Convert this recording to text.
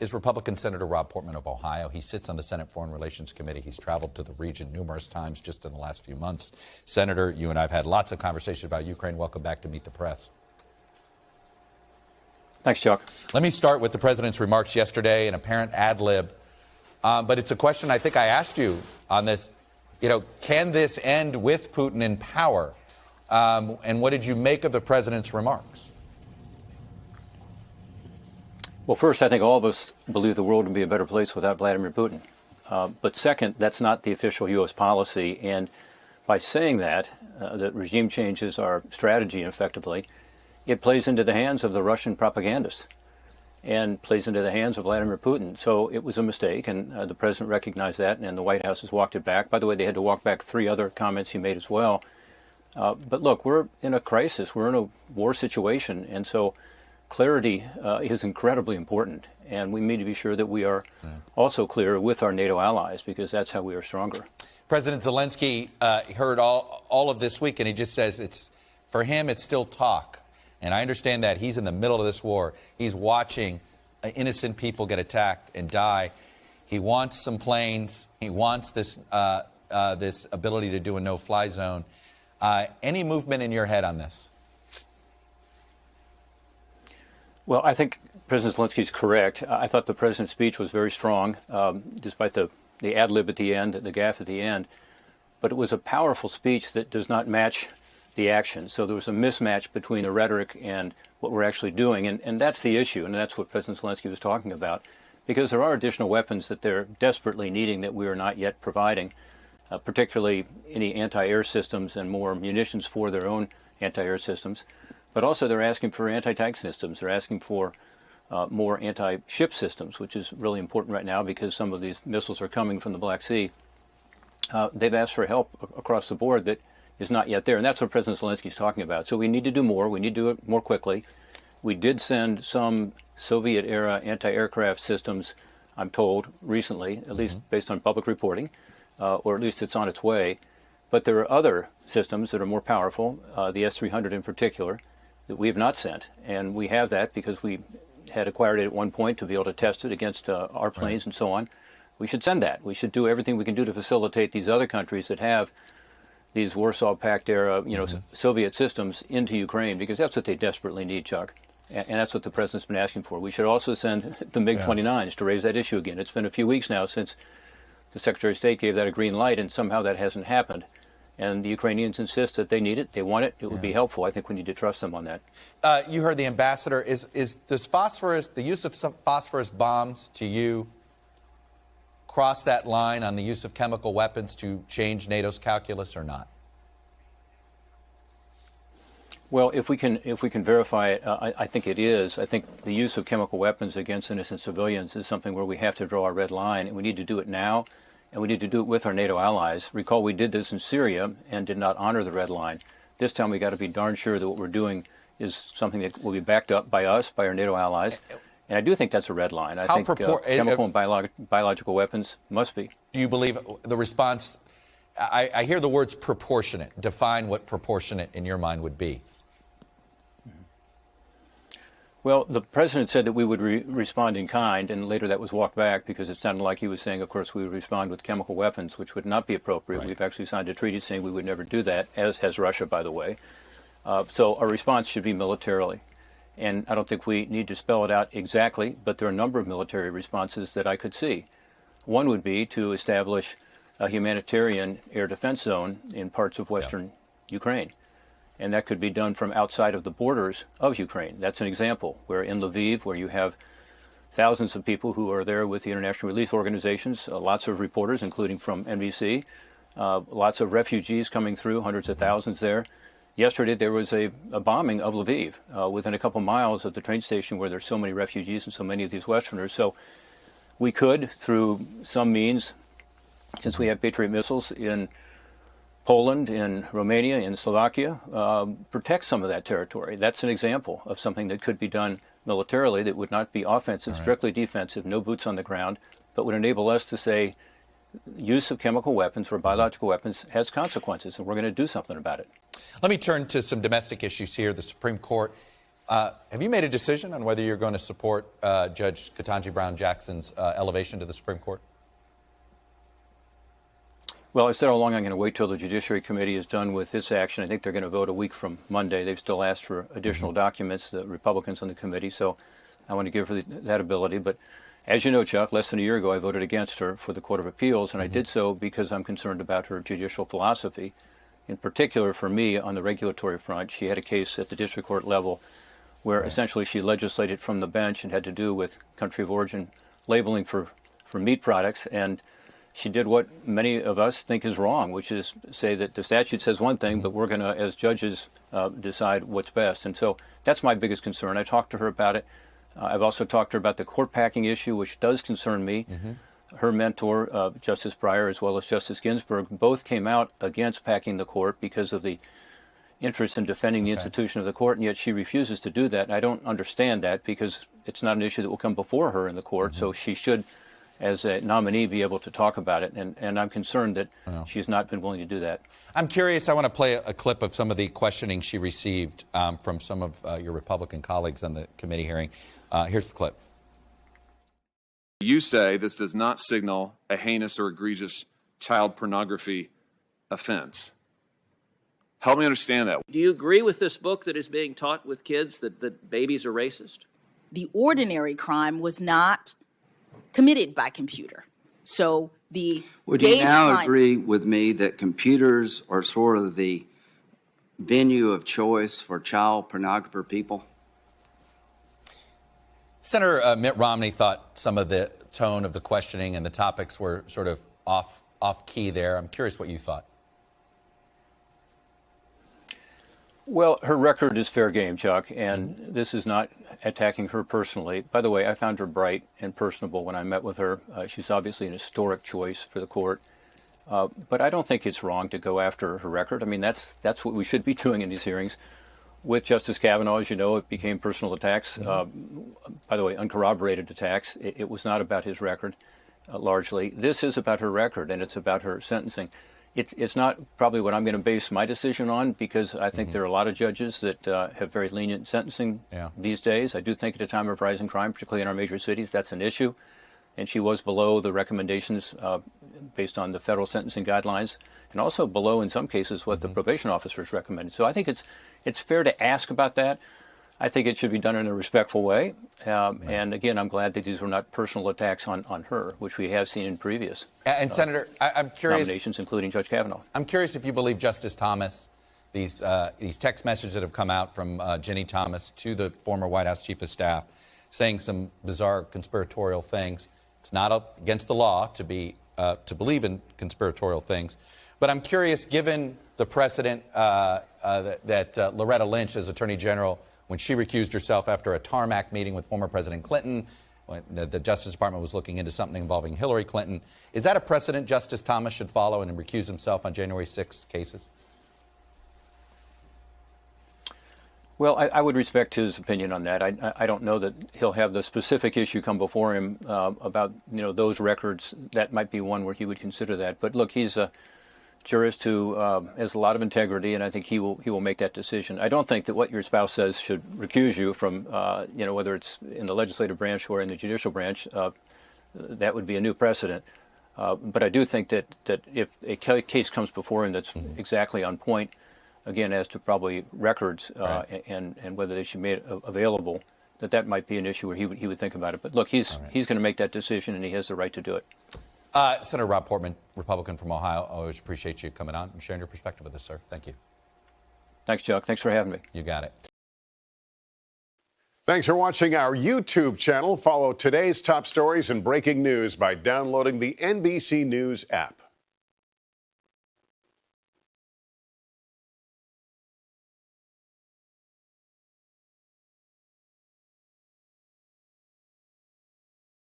is Republican Senator Rob Portman of Ohio. He sits on the Senate Foreign Relations Committee. He's traveled to the region numerous times just in the last few months. Senator, you and I have had lots of conversation about Ukraine. Welcome back to Meet the Press. Thanks, Chuck. Let me start with the president's remarks yesterday, an apparent ad lib. But it's a question I think I asked you on this. You know, can this end with Putin in power? And what did you make of the president's remarks? Well, first, I think all of us believe the world would be a better place without Vladimir Putin. But second, that's not the official U.S. policy. And by saying that regime change is our strategy, effectively, it plays into the hands of the Russian propagandists and plays into the hands of Vladimir Putin. So it was a mistake, and the president recognized that, and the White House has walked it back. By the way, they had to walk back 3 other comments he made as well. But look, we're in a crisis. We're in a war situation. And so clarity is incredibly important, and we need to be sure that we are also clear with our NATO allies, because that's how we are stronger. President Zelensky heard all of this week, and he just says for him it's still talk. And I understand that he's in the middle of this war. He's watching innocent people get attacked and die. He wants some planes. He wants this this ability to do a no-fly zone. Any movement in your head on this? Well, I think President Zelensky is correct. I thought the president's speech was very strong, despite the ad lib at the end, the gaffe at the end. But it was a powerful speech that does not match the action. So there was a mismatch between the rhetoric and what we're actually doing. And that's the issue, and that's what President Zelensky was talking about. Because there are additional weapons that they're desperately needing that we are not yet providing, particularly any anti-air systems and more munitions for their own anti-air systems. But also they're asking for anti-tank systems. They're asking for more anti-ship systems, which is really important right now because some of these missiles are coming from the Black Sea. They've asked for help across the board that is not yet there. And that's what President Zelensky is talking about. So we need to do more. We need to do it more quickly. We did send some Soviet-era anti-aircraft systems, I'm told, recently, at least based on public reporting, or at least it's on its way. But there are other systems that are more powerful, the S-300 in particular, that we have not sent. And we have that because we had acquired it at one point to be able to test it against our planes and so on. We should send that. We should do everything we can do to facilitate these other countries that have these Warsaw Pact era, Soviet systems into Ukraine, because that's what they desperately need, Chuck. And that's what the president's been asking for. We should also send the MiG-29s to raise that issue again. It's been a few weeks now since the Secretary of State gave that a green light, and somehow that hasn't happened. And the Ukrainians insist that they need it, they want it, it would be helpful. I think we need to trust them on that. You heard the ambassador. Does phosphorus, the use of some phosphorus bombs to you, cross that line on the use of chemical weapons to change NATO's calculus or not? Well, if we can verify it, I think it is. I think the use of chemical weapons against innocent civilians is something where we have to draw a red line, and we need to do it now. And we need to do it with our NATO allies. Recall we did this in Syria and did not honor the red line. This time we got to be darn sure that what we're doing is something that will be backed up by us, by our NATO allies. And I do think that's a red line. I think chemical and biological weapons must be. Do you believe the response, I hear the words proportionate. Define what proportionate in your mind would be. Well, the president said that we would respond in kind, and later that was walked back because it sounded like he was saying, of course, we would respond with chemical weapons, which would not be appropriate. Right. We've actually signed a treaty saying we would never do that, as has Russia, by the way. So our response should be militarily. And I don't think we need to spell it out exactly, but there are a number of military responses that I could see. One would be to establish a humanitarian air defense zone in parts of western Ukraine. And that could be done from outside of the borders of Ukraine. That's an example where in Lviv, where you have thousands of people who are there with the international relief organizations, lots of reporters, including from NBC, lots of refugees coming through, hundreds of thousands there. Yesterday, there was a bombing of Lviv within a couple miles of the train station where there's so many refugees and so many of these Westerners. So we could, through some means, since we have Patriot missiles in Poland, in Romania, in Slovakia, protect some of that territory. That's an example of something that could be done militarily that would not be offensive, strictly defensive, no boots on the ground, but would enable us to say use of chemical weapons or biological weapons has consequences, and we're going to do something about it. Let me turn to some domestic issues here. The Supreme Court Have you made a decision on whether you're going to support Judge Ketanji Brown Jackson's elevation to the Supreme Court? Well, I said all along I'm going to wait till the Judiciary Committee is done with its action. I think they're going to vote a week from Monday. They've still asked for additional documents, the Republicans on the committee, so I want to give her that ability. But as you know, Chuck, less than a year ago I voted against her for the Court of Appeals, and I did so because I'm concerned about her judicial philosophy. In particular, for me, on the regulatory front, she had a case at the district court level where essentially she legislated from the bench and had to do with country of origin labeling for meat products, and she did what many of us think is wrong, which is say that the statute says one thing, but we're going to, as judges, decide what's best. And so that's my biggest concern. I talked to her about it. I've also talked to her about the court packing issue, which does concern me. Her mentor, Justice Breyer, as well as Justice Ginsburg, both came out against packing the court because of the interest in defending the institution of the court, and yet she refuses to do that. And I don't understand that because it's not an issue that will come before her in the court, so she should, as a nominee, be able to talk about it, and I'm concerned that she's not been willing to do that. I'm curious. I want to play a clip of some of the questioning she received from some of your Republican colleagues on the committee hearing. Here's the clip. You say this does not signal a heinous or egregious child pornography offense. Help me understand that. Do you agree with this book that is being taught with kids that babies are racist? The ordinary crime was not committed by computer. So the Would you now agree with me that computers are sort of the venue of choice for child pornographer people? Senator Mitt Romney thought some of the tone of the questioning and the topics were sort of off key there. I'm curious what you thought. Well, her record is fair game, Chuck, and this is not attacking her personally. By the way, I found her bright and personable when I met with her. She's obviously an historic choice for the court. But I don't think it's wrong to go after her record. I mean, that's what we should be doing in these hearings. With Justice Kavanaugh, as you know, it became personal attacks. By the way, uncorroborated attacks. It was not about his record, largely. This is about her record, and it's about her sentencing. It's not probably what I'm going to base my decision on, because I think there are a lot of judges that have very lenient sentencing these days. I do think at a time of rising crime, particularly in our major cities, that's an issue. And she was below the recommendations based on the federal sentencing guidelines, and also below, in some cases, what the probation officers recommended. So I think it's fair to ask about that. I think it should be done in a respectful way. And again, I'm glad that these were not personal attacks on her, which we have seen in previous Senator, I'm curious, nominations, including Judge Kavanaugh. I'm curious if you believe Justice Thomas, these text messages that have come out from Ginny Thomas to the former White House Chief of Staff, saying some bizarre conspiratorial things. It's not against the law to believe in conspiratorial things. But I'm curious, given the precedent that Loretta Lynch, as Attorney General, when she recused herself after a tarmac meeting with former President Clinton, when the Justice Department was looking into something involving Hillary Clinton, is that a precedent Justice Thomas should follow and recuse himself on January 6 cases? Well, I would respect his opinion on that. I don't know that he'll have the specific issue come before him about those records. That might be one where he would consider that. But look, he's a jurist who has a lot of integrity, and I think he will make that decision. I don't think that what your spouse says should recuse you from whether it's in the legislative branch or in the judicial branch. That would be a new precedent. But I do think that if a case comes before him that's exactly on point, again, as to probably records and whether they should be made available, that might be an issue where he would think about it. But look, he's going to make that decision, and he has the right to do it. Senator Rob Portman, Republican from Ohio, I always appreciate you coming on and sharing your perspective with us, sir. Thank you. Thanks, Chuck. Thanks for having me. You got it. Thanks for watching our YouTube channel. Follow today's top stories and breaking news by downloading the NBC News app.